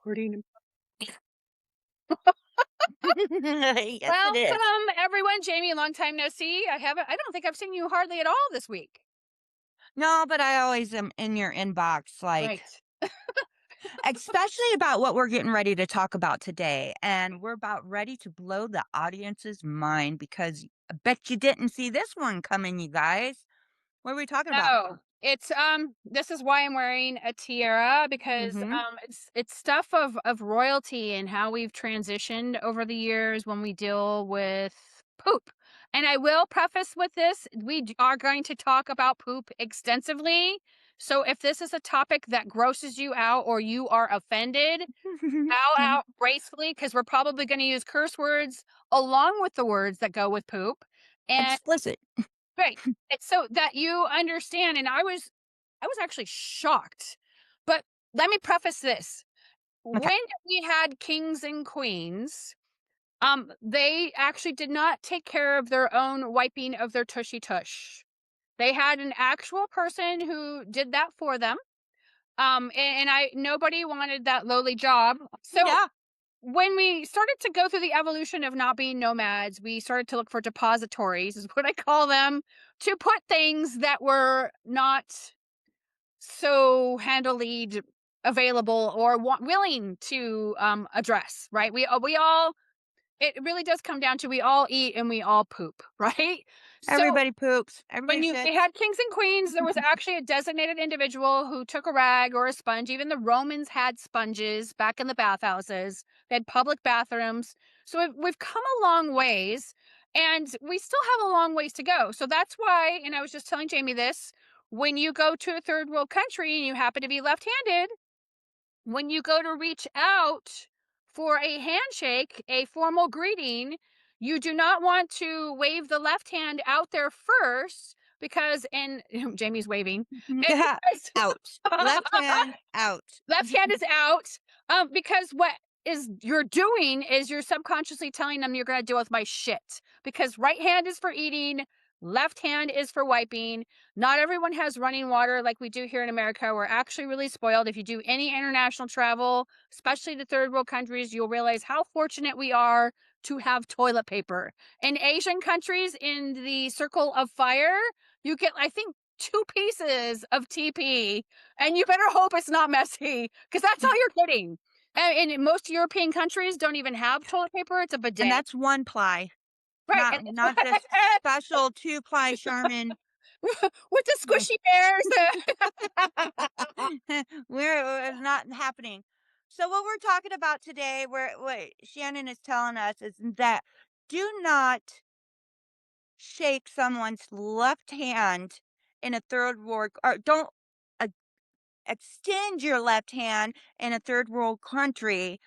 Recording. Yes, it is. Welcome, everyone. Jamie, long time no see. I don't think I've seen you hardly at all this week. No, but I always am in your inbox, like, Right. especially about what we're getting ready to talk about today. And we're about ready to blow the audience's mind because I bet you didn't see this one coming, you guys. What are we talking about? No, this is why I'm wearing a tiara because Mm-hmm. it's stuff of royalty and how we've transitioned over the years when we deal with poop. And I will preface with this, are going to talk about poop extensively. So if this is a topic that grosses you out or you are offended, bow out gracefully because we're probably going to use curse words along with the words that go with poop. And Explicit. right. It's so that you understand. And I was actually shocked. But let me preface this. Okay. When we had kings and queens, they actually did not take care of their own wiping of their tushy tush. They had an actual person who did that for them. And I nobody wanted that lowly job. So Yeah. when we started to go through the evolution of not being nomads, we started to look for depositories, is what I call them, to put things that were not so handily available or willing to address. Right? We all. It really does come down to we all eat and we all poop. Right? So Everybody poops. when Everybody they shits. had kings and queens, there was actually a designated individual who took a rag or a sponge. Even the Romans had sponges back in the bathhouses. They had public bathrooms. So we've come a long ways, and we still have a long ways to go. So that's why, and I was just telling Jamie this, when you go to a third world country and you happen to be left-handed, when you go to reach out for a handshake, a formal greeting, you do not want to wave the left hand out there first because, and Jamie's waving, and because Out. Left hand out. left hand is out, because what is you're doing is you're subconsciously telling them you're going to deal with my shit because right hand is for eating, left hand is for wiping. Not everyone has running water like we do here in America. We're actually really spoiled. If you do any international travel, especially to third world countries, you'll realize how fortunate we are to have toilet paper. In Asian countries, in the circle of fire, you get, I think, two pieces of TP, and you better hope it's not messy because that's all you're getting. And in most European countries don't even have toilet paper. It's a And bidet. that's one ply. Right. Not And not this special two-ply Charmin. with the squishy bears. We're not happening. So what we're talking about today, what Shannon is telling us is that do not shake someone's left hand in a third world, or don't uh, extend your left hand in a third world country.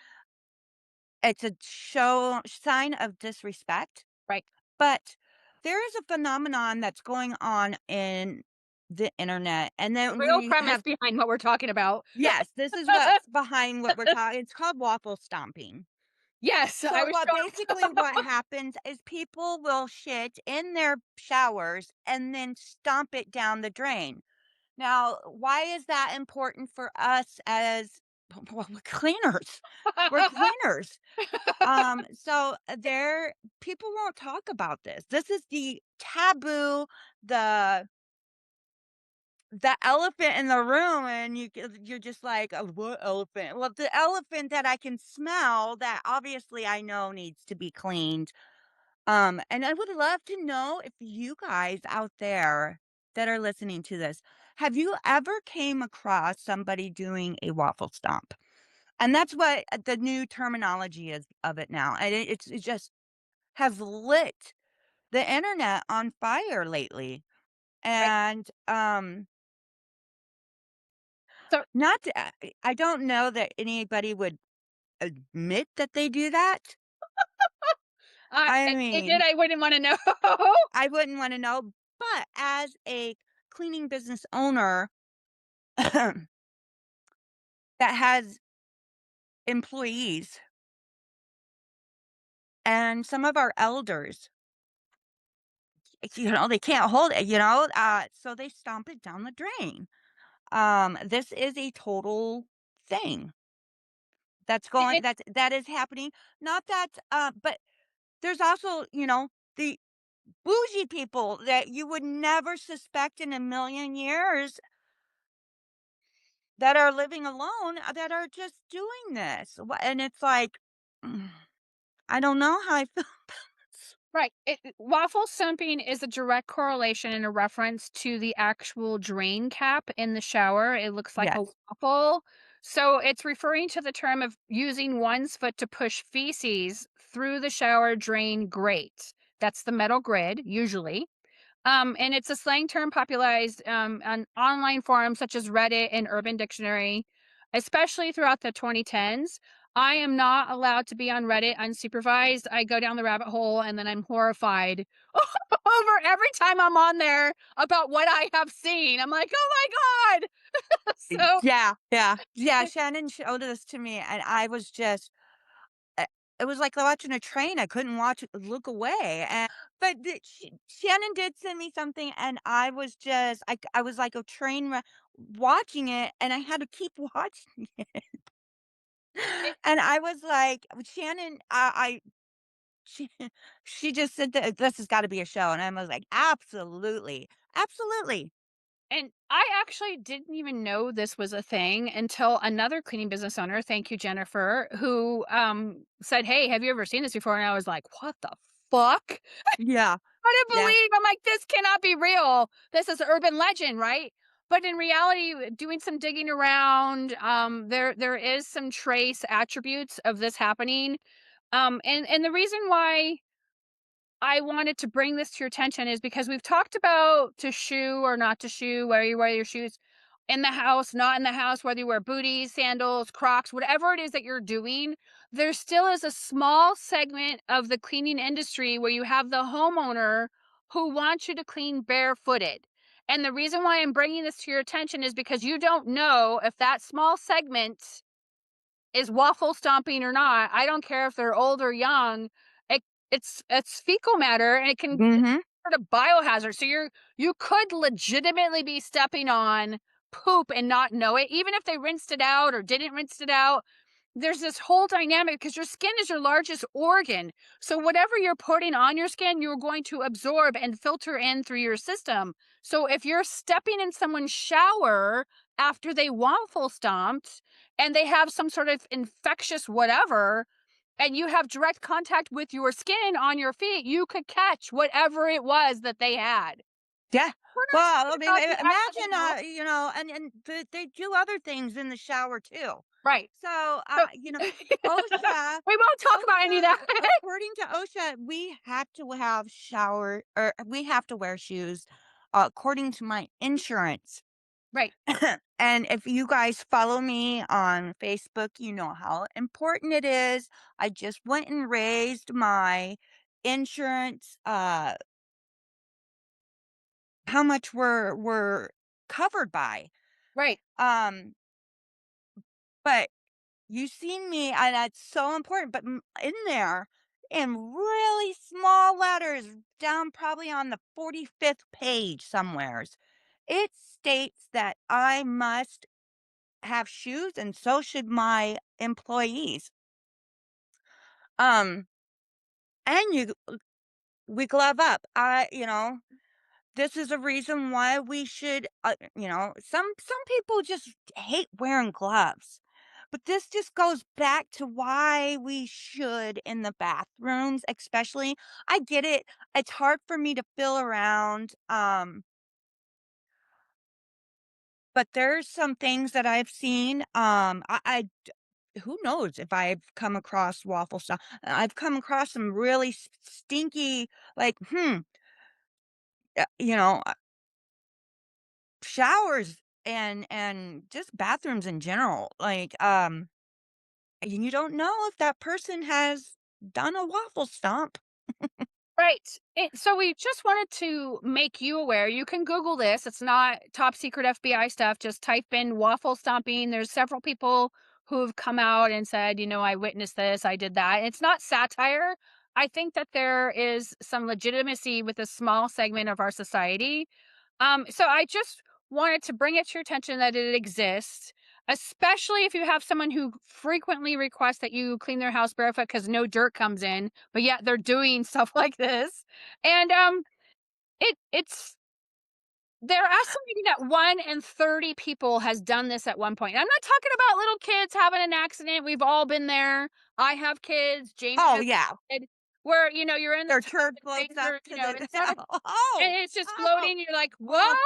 It's a show sign of disrespect. Right. But there is a phenomenon that's going on in the internet, and The then real we premise have behind what we're talking about. yes, this is what's behind what we're talking. It's called waffle stomping. Yes, I So was what shocked. basically what happens is people will shit in their showers and then stomp it down the drain. Now, why is that important for us as well, we're cleaners? We're cleaners. So there people won't talk about this. This is the taboo, the the elephant in the room, and you're just like, what elephant? Well, the elephant that I can smell that obviously I know needs to be cleaned. And I would love to know if you guys out there that are listening to this, have you ever came across somebody doing a waffle stomp? And that's what the new terminology is of it now. And it just has lit the internet on fire lately. Right. And So not to, I don't know that anybody would admit that they do that. I if they did, mean, I wouldn't want to know. I wouldn't want to know, but as a cleaning business owner that has employees and some of our elders, they can't hold it, so they stomp it down the drain. This is a total thing. It that is happening. Not that, but there's also, the bougie people that you would never suspect in a million years that are living alone, that are just doing this. And it's like, mm, I don't know how I feel about this. Right. Waffle stumping is a direct correlation and a reference to the actual drain cap in the shower. It looks like a Yes. waffle. So it's referring to the term of using one's foot to push feces through the shower drain grate. That's the metal grid, usually. And it's a slang term popularized on online forums such as Reddit and Urban Dictionary, especially throughout the 2010s. I am not allowed to be on Reddit unsupervised. I go down the rabbit hole and then I'm horrified over every time I'm on there about what I have seen. I'm like, oh my God. So Yeah, yeah, yeah. Shannon showed this to me, and I was just, uh, it was like watching a train. I couldn't look away. But Shannon did send me something, and I was like a watching it, and I had to keep watching it. it, And I was like, Shannon, she, she just said that this has got to be a show. And I was like, absolutely, absolutely. and I actually didn't even know this was a thing until another cleaning business owner, thank you, Jennifer, who said, "Hey, have you ever seen this before?" And I was like, "What the fuck?" Yeah, Couldn't yeah, believe I'm like, "This cannot be real. This is urban legend, right?" But in reality, doing some digging around, there is some trace attributes of this happening. And the reason why I wanted to bring this to your attention is because we've talked about to shoe or not to shoe, where you wear your shoes in the house, not in the house, whether you wear booties, sandals, Crocs, whatever it is that you're doing. There still is a small segment of the cleaning industry where you have the homeowner who wants you to clean barefooted. And the reason why I'm bringing this to your attention is because you don't know if that small segment is waffle stomping or not. I don't care if they're old or young. It it's fecal matter and it can mm-hmm, sort of biohazard. So you could legitimately be stepping on poop and not know it, even if they rinsed it out or didn't rinse it out. There's this whole dynamic because your skin is your largest organ. So whatever you're putting on your skin, you're going to absorb and filter in through your system. So if you're stepping in someone's shower after they waffle stomped and they have some sort of infectious whatever, and you have direct contact with your skin on your feet, you could catch whatever it was that they had. yeah. We're not Well, I talking mean, about the imagine, accidental. they do other things in the shower too. Right. So, So OSHA, we won't talk about any of that. according to OSHA, we have to have shower or we have to wear shoes, according to my insurance. Right. And if you guys follow me on Facebook, you know how important it is. I just went and raised my insurance, how much we're covered by. Right. Um, but you seen me, and that's so important. But in there, in really small letters, down probably on the 45th page somewheres, it states that I must have shoes, and so should my employees. Um, and we glove up. This is a reason why we should, some people just hate wearing gloves. But this just goes back to why we should in the bathrooms, especially. I get it. It's hard for me to feel around. But there's some things that I've seen. Who knows if I've come across waffle stuff. I've come across some really stinky, like, you know, showers and just bathrooms in general. Like, you don't know if that person has done a waffle stomp. Right. So we just wanted to make you aware. You can Google this. It's not top secret FBI stuff. Just type in waffle stomping. There's several people who have come out and said, I witnessed this, I did that. It's not satire. I think that there is some legitimacy with a small segment of our society. So I just wanted to bring it to your attention that it exists. especially if you have someone who frequently requests that you clean their house barefoot because no dirt comes in, but yet they're doing stuff like this. And it's they're estimating that 1 in 30 people has done this at one point. I'm not talking about little kids having an accident. We've all been there. I have kids. Jamie Oh, has yeah. a kid where, you're in the Their tub turd and floats things up are, to the it's not, oh, and it's just oh, floating. You're like, oh,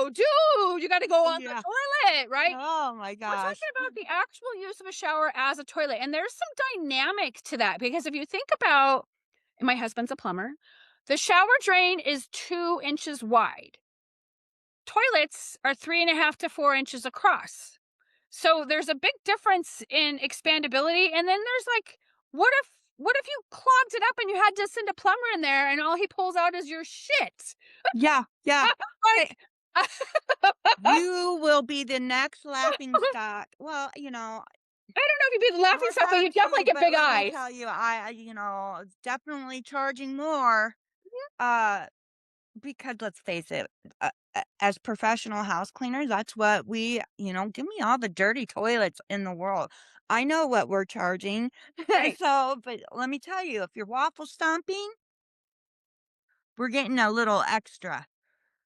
whoa, dude, you got to go on the yeah. toilet, right? Oh my We're talking gosh. about the actual use of a shower as a toilet. And there's some dynamic to that because if you think about, and my husband's a plumber, the shower drain is 2 inches wide. Toilets are 3.5 to 4 inches across. So there's a big difference in expandability. And then there's like, what if you clogged it up and you had to send a plumber in there and all he pulls out is your shit? Yeah, yeah. Hey, Like, I you will be the next laughing stock. Well, don't know if you'd be the laughing more stock, but power you to definitely you, get but big let me eyes. tell you, definitely charging more, uh, because let's face it, as professional house cleaners, that's what give me all the dirty toilets in the world. I know what we're charging. Right. So, but let me tell you, if you're waffle stomping, we're getting a little extra.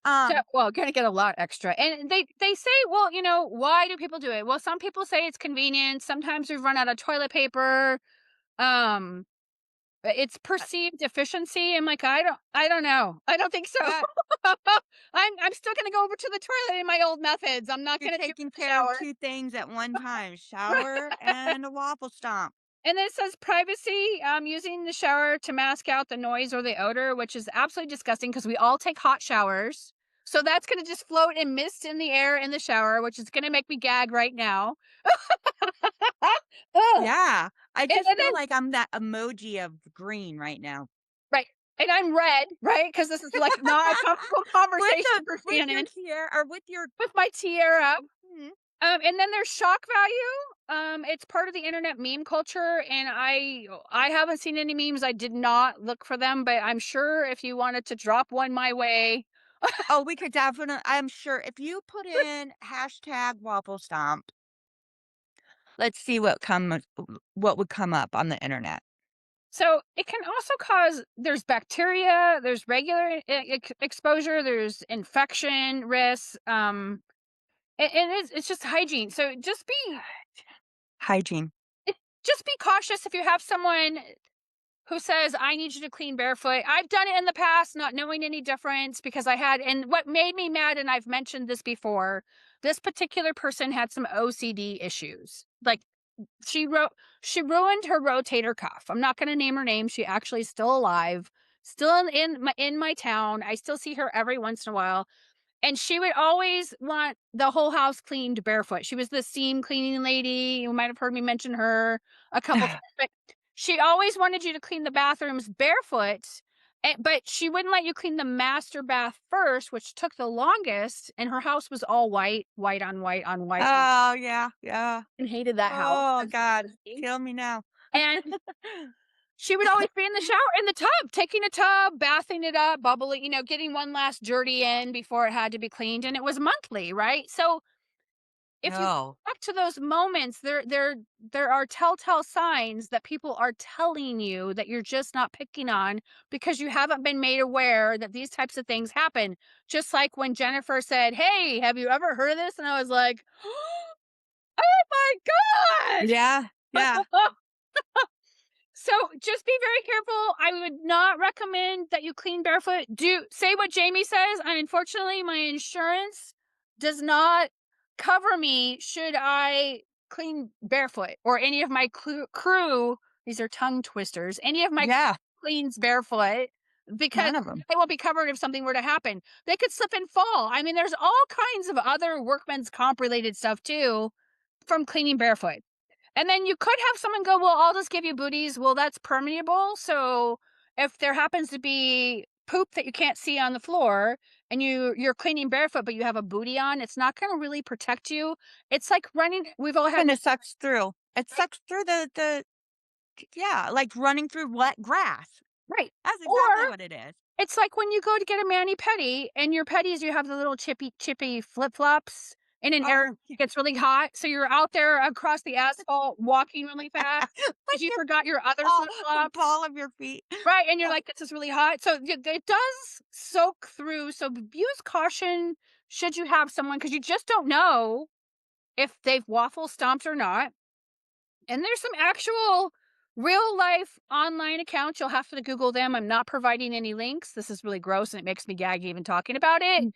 Um, Well, gonna get a lot extra. And they say, well, why do people do it? Well, some people say it's convenient. Sometimes we've run out of toilet paper. Um, it's uh, perceived efficiency. I'm like, I don't know. I don't think so. uh, I'm still gonna go over to the toilet in my old methods. I'm not you're gonna do it in taking the care of shower. two things at one time, Right. shower and a waffle stomp. And then it says privacy, using the shower to mask out the noise or the odor, which is absolutely disgusting because we all take hot showers. So that's going to just float in mist in the air in the shower, which is going to make me gag right now. Ugh. Yeah, I just And feel then, like I'm that emoji of green right now. right. And I'm red, right? Because this is like not a comfortable conversation for With your Shannon tiara or with your with my tiara. mhm. And then there's shock value. It's part of the internet meme culture, and I haven't seen any memes. I did not look for them, but I'm sure if you wanted to drop one my way, Oh, we could definitely I'm sure if you put in hashtag waffle stomp, let's see what would come up on the internet. so it can also cause there's bacteria, there's regular exposure, there's infection risks. And it's just hygiene. So Hygiene. just be cautious if you have someone who says, I need you to clean barefoot. I've done it in the past, not knowing any difference because and what made me mad, and I've mentioned this before, this particular person had some OCD issues. Like she ruined her rotator cuff. I'm not going to name her name. She actually is still alive, still in my town. I still see her every once in a while. And she would always want the whole house cleaned barefoot. She was the seam cleaning lady. You might have heard me mention her a couple times, but she always wanted you to clean the bathrooms barefoot. But she wouldn't let you clean the master bath first, which took the longest. And her house was all white, white on white on white on, Oh, yeah, yeah. and hated that house Oh 'cause it god, was me. kill me now. And she would always be in the shower in the tub, taking a tub, bathing it up, bubbling, getting one last dirty in before it had to be cleaned. And it was monthly, right? So if you No. go back to those moments, there are telltale signs that people are telling you that you're just not picking on because you haven't been made aware that these types of things happen. Just like when Jennifer said, "Hey, have you ever heard of this?" And I was like, "Oh my Yeah, yeah. gosh!" So just be very careful. I would not recommend that you clean barefoot. Do say what Jamie says. And unfortunately, my insurance does not cover me should I clean barefoot or any of my crew. These are tongue twisters. Any of my Yeah, cleans barefoot because none of them. they won't be covered if something were to happen. They could slip and fall. I mean, there's all kinds of other workman's comp related stuff too from cleaning barefoot. And then you could have someone go, "Well, I'll just give you booties." Well, that's permeable. So if there happens to be poop that you can't see on the floor and you're cleaning barefoot, but you have a booty on, it's not going to really protect you. It's like running. We've all had Kinda this, sucks through. It right? sucks through the yeah, like running through wet grass. Right. That's exactly Or what it is. it's like when you go to get a mani pedi and your pedis, you have the little chippy flip flops. in an area Oh, yeah. that gets really hot, so you're out there across the asphalt walking really fast With because you your forgot your other ball the flip-flops. ball of your feet. Right, and you're Oh, like, "This is really hot." So, it does soak through, so use caution should you have someone because you just don't know if they've waffle stomped or not. And there's some actual real life online accounts. You'll have to Google them. I'm not providing any links. This is really gross and it makes me gag even talking about it. mm,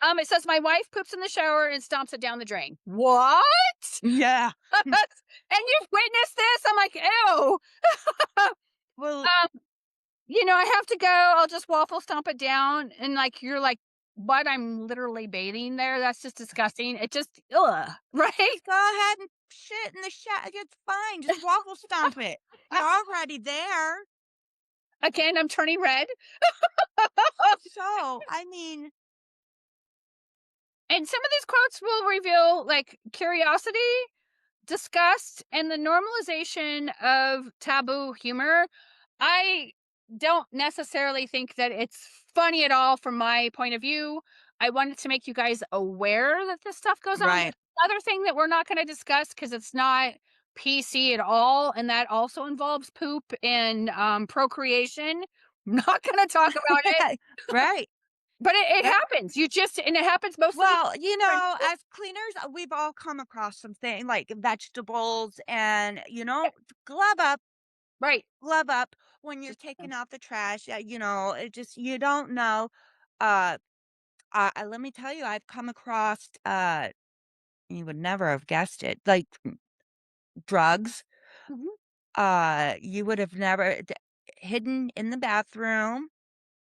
It says my wife poops in the shower and stomps it down the drain. What? yeah. And you've witnessed this? I'm like, ew. Well, um, I have to go. I'll just waffle stomp it down. And like, you're like, what? I'm literally bathing there. That's just disgusting. It just, ugh, right? just go ahead and shit in the shower. It's fine. Just waffle stomp it. You're already there. Again, I'm turning red. So, I mean, And some of these quotes will reveal like curiosity, disgust, and the normalization of taboo humor. I don't necessarily think that it's funny at all from my point of view. I wanted to make you guys aware that this stuff goes on. right. There's another thing that we're not going to discuss because it's not PC at all, and that also involves poop and procreation. I'm not going to talk about it, Right. but it Yep. happens. And it happens mostly. Well, as cleaners, we've all come across something like vegetables and, Right. glove up when you're taking out the trash. It just, you don't know. Uh, Let me tell you, I've come across, you would never have guessed it, like drugs. Mhm. You would have never hidden in the bathroom.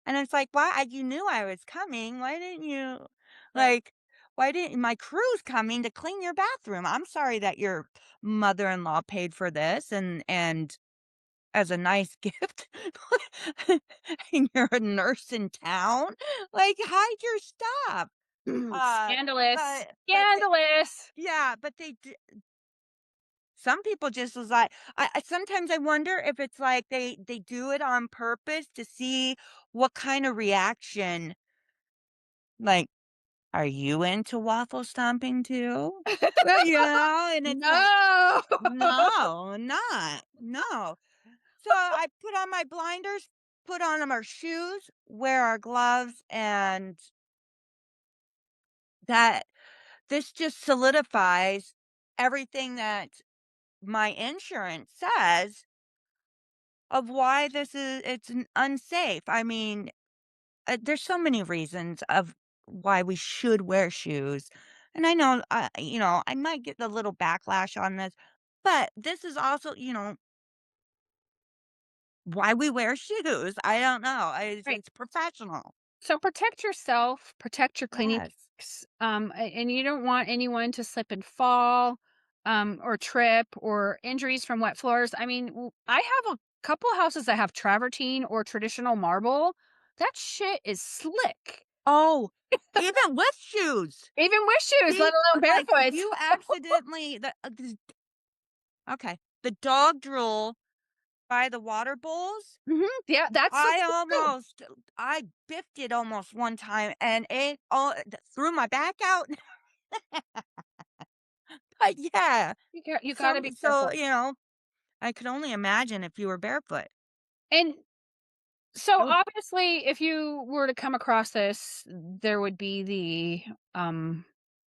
And it's like, "Why? You knew I was coming. Why didn't you Right. like, why didn't my crew's coming to clean your bathroom. I'm sorry that your mother-in-law paid for this and as a nice gift, and you're a nurse in town, like, hide your stuff." Uh, Scandalous. but Scandalous. yeah, but some people just was like, I sometimes I wonder if it's like they do it on purpose to see what kind of reaction, like, "Are you into waffle stomping too?" And it's like, No. "No, I'm not. No." So I put on my blinders, put on our shoes, wear our gloves, and that this just solidifies everything that my insurance says of why unsafe. I mean, there's so many reasons of why we should wear shoes. And I know, I might get a little backlash on this, but this is also, why we wear shoes. I don't know. Right. It's professional. So protect yourself, protect your cleaning Yes. products, and you don't want anyone to slip and fall, or trip or injuries from wet floors. I mean, I have a couple houses that have travertine or traditional marble. That shit is slick, Oh, even with shoes. even with shoes, let alone Like if barefoot. you accidentally, okay, the dog drool by the water bowls. Yeah, that's so I true. almost I biffed it almost one time, and threw my back out. But yeah, You gotta be careful. I could only imagine if you were barefoot. And so Oh, obviously, if you were to come across this, there would be the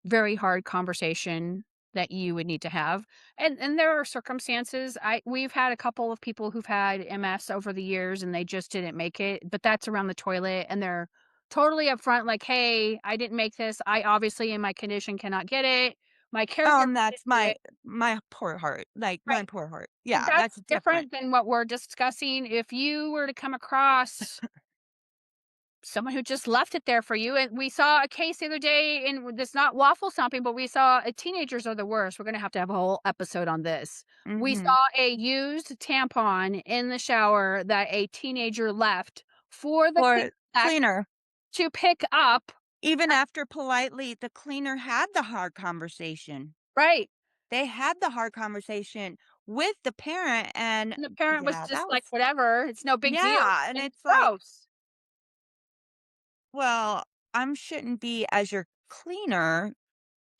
very hard conversation that you would need to have. And there are circumstances. We've had a couple of people who've had MS over the years and they just didn't make it, but that's around the toilet and they're totally upfront like, "Hey, I didn't make this. I obviously in my condition cannot get it. My caregiver and did that's do it." my poor heart. Like my Right. poor heart. And Yeah, that's that's different. different than what we're discussing. If you were to come across someone who just left it there for you, and we saw a case the other day, and it's not waffle stomping, but we saw teenagers are the worst. We're gonna have a whole episode on this. We Mhm. saw a used tampon in the shower that a teenager left for the Or cleaner cleaner. to pick up. Even after politely, the cleaner had the hard conversation. Right. They had the hard conversation with the parent, and And the parent was yeah, just that like, was "Whatever, it's no big deal." yeah, and And it's it's like, gross. well, I shouldn't be as your cleaner.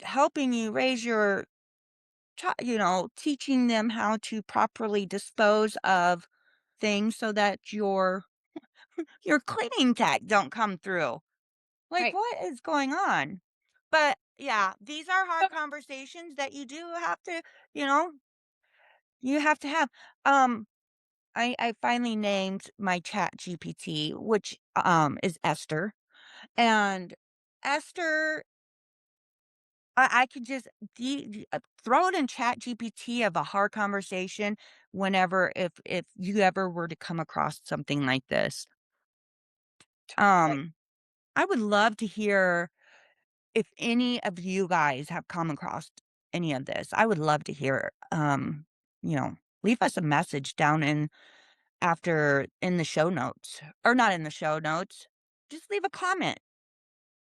helping you raise your teaching them how to properly dispose of things so that your cleaning tech don't come through. Like, Right. what is going on? But yeah, these are hard conversations that you do have to, you know, you have to have. Um, I finally named my chat GPT, which is Esther. And Esther, I could just throw it in chat GPT of a hard conversation whenever if you ever were to come across something like this. Right. Um, I would love to hear if any of you guys have come across any of this. I would love to hear you know, leave us a message down in the show notes, or not in the show notes. Just leave a comment.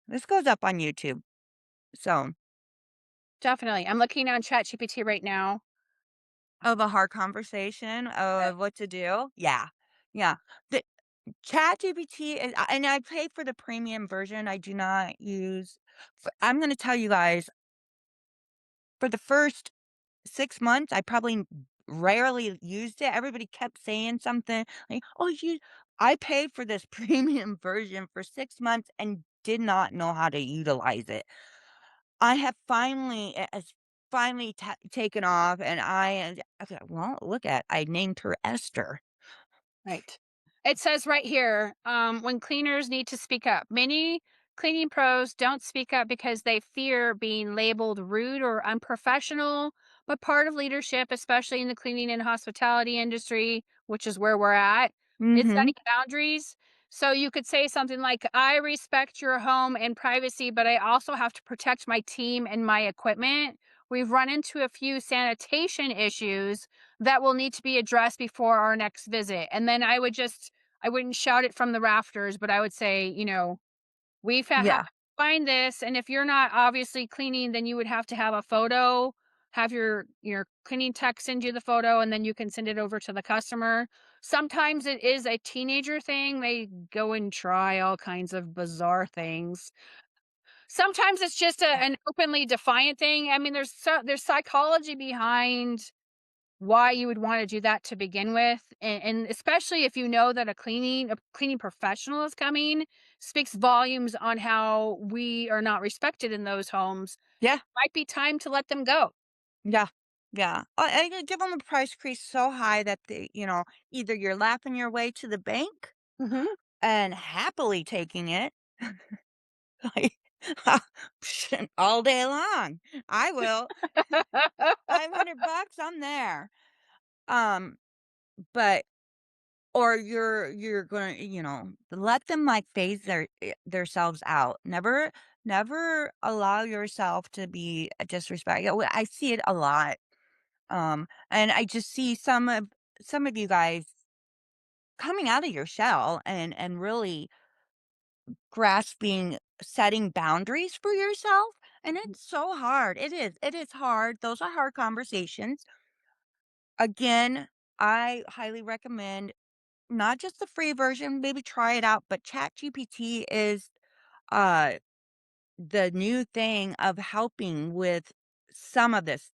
This goes up on YouTube. So, Definitely. I'm looking on ChatGPT right now. of a hard conversation Uh, of what to do. Yeah. Yeah. The ChatGPT is, and I pay for the premium version. I do not use, I'm going to tell you guys, for the first 6 months, I probably rarely used it. Everybody kept saying something like, "Oh, you." I paid for this premium version for 6 months and did not know how to utilize it. I have finally it has finally taken off, and okay, well, look at I named her Esther. Right. It says right here, when cleaners need to speak up. Many cleaning pros don't speak up because they fear being labeled rude or unprofessional. But part of leadership, especially in the cleaning and hospitality industry, which is where we're at, is Mhm. setting boundaries. So you could say something like, I respect your home and privacy, but I also have to protect my team and my equipment. We've run into a few sanitation issues that will need to be addressed before our next visit. And then I wouldn't shout it from the rafters, but I would say, we've Yeah. find this, and if you're not obviously cleaning, then you would have to have a photo, have your cleaning tech send you the photo, and then you can send it over to the customer. Sometimes it is a teenager thing. They go and try all kinds of bizarre things. Sometimes it's just an openly defiant thing. I mean, there's psychology behind why you would wanna do that to begin with, and especially if you know that a cleaning professional is coming, speaks volumes on how we are not respected in those homes. Yeah. Might be time to let them go. Yeah. Yeah. I give them a price increase so high that either you're laughing your way to the bank Mhm. and happily taking it, like, all day long. I will. $500, I'm there. Um, but or you're gonna, let them, like, phase theirselves out. Never allow yourself to be a disrespect. I see it a lot. And I just see some of you guys coming out of your shell and really grasping setting boundaries for yourself, and it's so hard. It is hard. Those are hard conversations. Again, I highly recommend not just the free version, maybe try it out, but ChatGPT is uh the new thing of helping with some of this,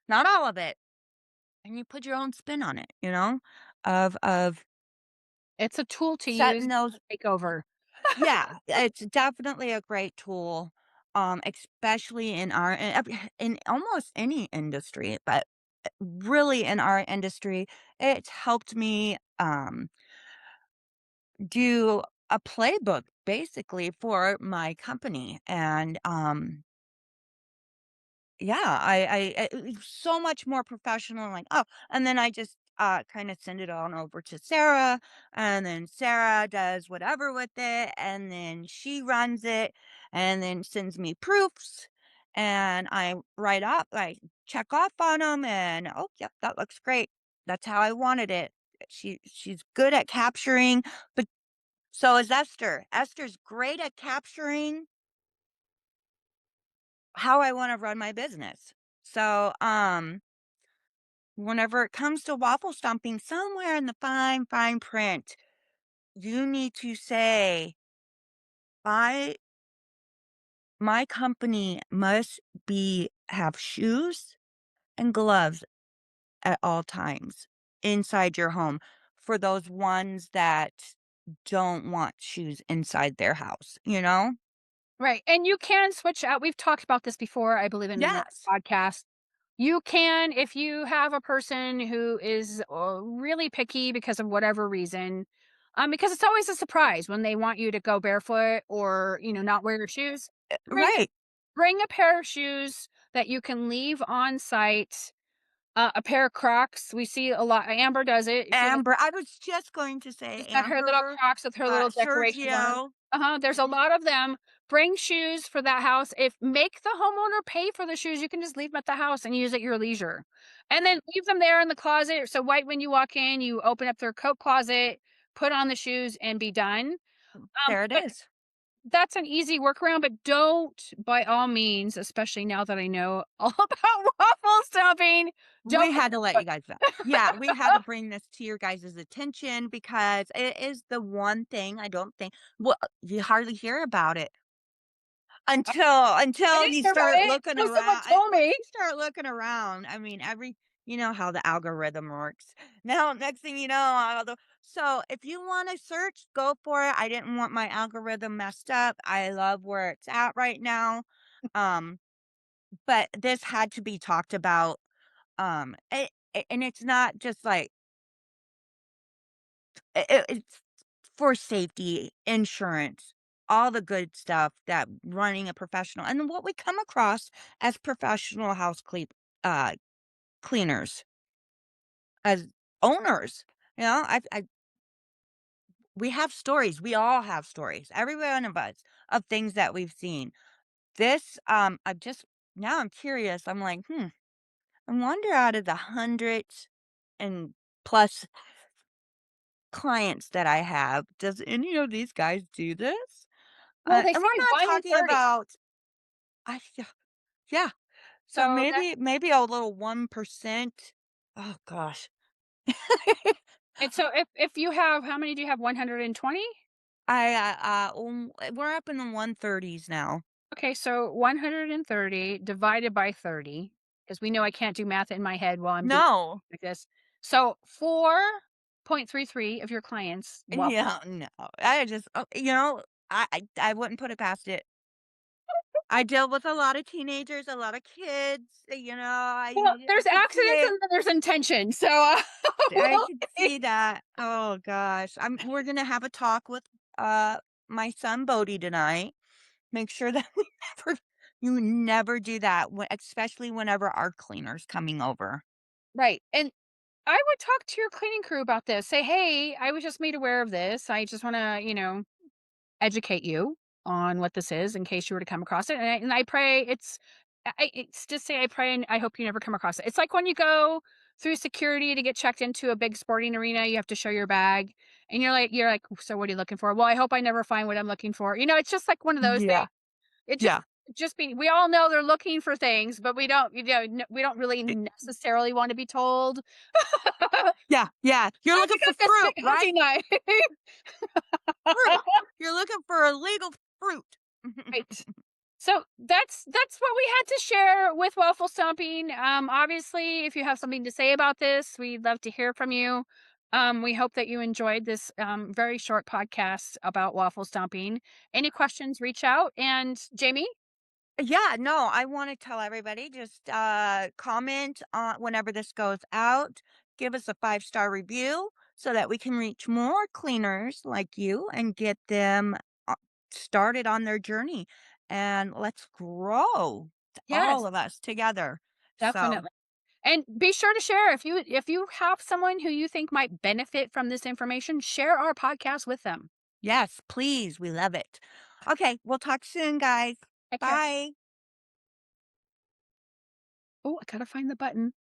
not all of it, and you put your own spin on it, of It's a tool to use setting to those. take over. Yeah, it's definitely a great tool, especially in almost any industry, but really in our industry, it's helped me do a playbook basically for my company, and yeah, it was so much more professional, like, "Oh," and then I just, kinda send it on over to Sarah, and then Sarah does whatever with it, and then she runs it, and then sends me proofs, and I write up, like, check off on them, and, "Oh, yep, that looks great. That's how I wanted it." She's good at capturing, but so is Esther. Esther's great at capturing how I wanna run my business. So, whenever it comes to waffle stomping, somewhere in the fine, fine print, you need to say, "I my company must be have shoes and gloves at all times inside your home for those ones that don't want shoes inside their house, you know? Right, and you can switch out we've talked about this before, I believe in another Yes. podcast. You can if you have a person who is, really picky because of whatever reason, because it's always a surprise when they want you to go barefoot or, not wear your shoes. Bring Right. bring a pair of shoes that you can leave on site, a pair of Crocs. We see a lot Amber does it. If you look Amber, I was just going to say she's got her little Amber, Crocs with her little decorations on 'em. Sergio. Uh-huh, there's a Mhm. lot of them. Bring shoes for that house. If make the homeowner pay for the shoes, you can just leave them at the house and use at your leisure. And then leave them there in the closet, so right when you walk in, you open up their coat closet, put on the shoes, and be done. There it But is. that's an easy workaround, but don't, by all means, especially now that I know all about waffle stuffing, don't We had to let you guys know. Yeah, we had to bring this to your guys' attention because it is the one thing I don't think well, you hardly hear about it I until didn't you hear about start it looking until someone around. told Once me. you start looking around, I mean, you know how the algorithm works. Now, next thing you know, so if you want to search, go for it. I didn't want my algorithm messed up. I love where it's at right now. Um, but this had to be talked about. And it's not just like it's for safety, insurance, all the good stuff that running a professional and what we come across as professional uh, cleaners, as owners. You know, we have stories. We all have stories. Every one of us of things that we've seen. This, I just now I'm curious. I'm like, I wonder out of the hundreds and plus clients that I have, does any of these guys do this? Well, they And say we're not 1 in talking 30. about yeah, yeah. So So that maybe a little 1%. Oh gosh. and so if you have how many do you have? 120? We're up in the 130s now. Okay, so 130 divided by 30, because we know I can't do math in my head while I'm doing No. like this. So 4.33 of your clients waffle. Yeah, no. I just I wouldn't put it past it. I deal with a lot of teenagers, a lot of kids, Well, I there's could see accidents it. and then there's intention. So I we'll could see. see that. Oh gosh. We're gonna have a talk with my son Bodie tonight. Make sure that never you never do that especially whenever our cleaner's coming over. Right. And I would talk to your cleaning crew about this. Say, hey, I was just made aware of this. I just want to, educate you on what this is in case you were to come across it. And I pray it's just say I pray and I hope you never come across it. It's like when you go through security to get checked into a big sporting arena, you have to show your bag and you're like, so what are you looking for? Well, I hope I never find what I'm looking for. It's just like one of those things. Yeah. It Yeah. just be we all know they're looking for things, but we don't really Eh, necessarily want to be told. yeah, yeah. You're I looking pick for up this big fruit, hunting right? knife. Fruit. You're looking for illegal fruit. Right. So that's what we had to share with waffle stomping. Obviously, if you have something to say about this, we'd love to hear from you. We hope that you enjoyed this very short podcast about waffle stomping. Any questions, reach out. And Jamie, Yeah, no, I wanna tell everybody, just, comment on whenever this goes out, give us a five-star review so that we can reach more cleaners like you and get them, started on their journey, and let's grow, yes, all of us together. So, definitely. And be sure to share if you have someone who you think might benefit from this information, share our podcast with them. yes, please, we love it. Okay, we'll talk soon, guys. Take care. Bye. Oh, I gotta find the button.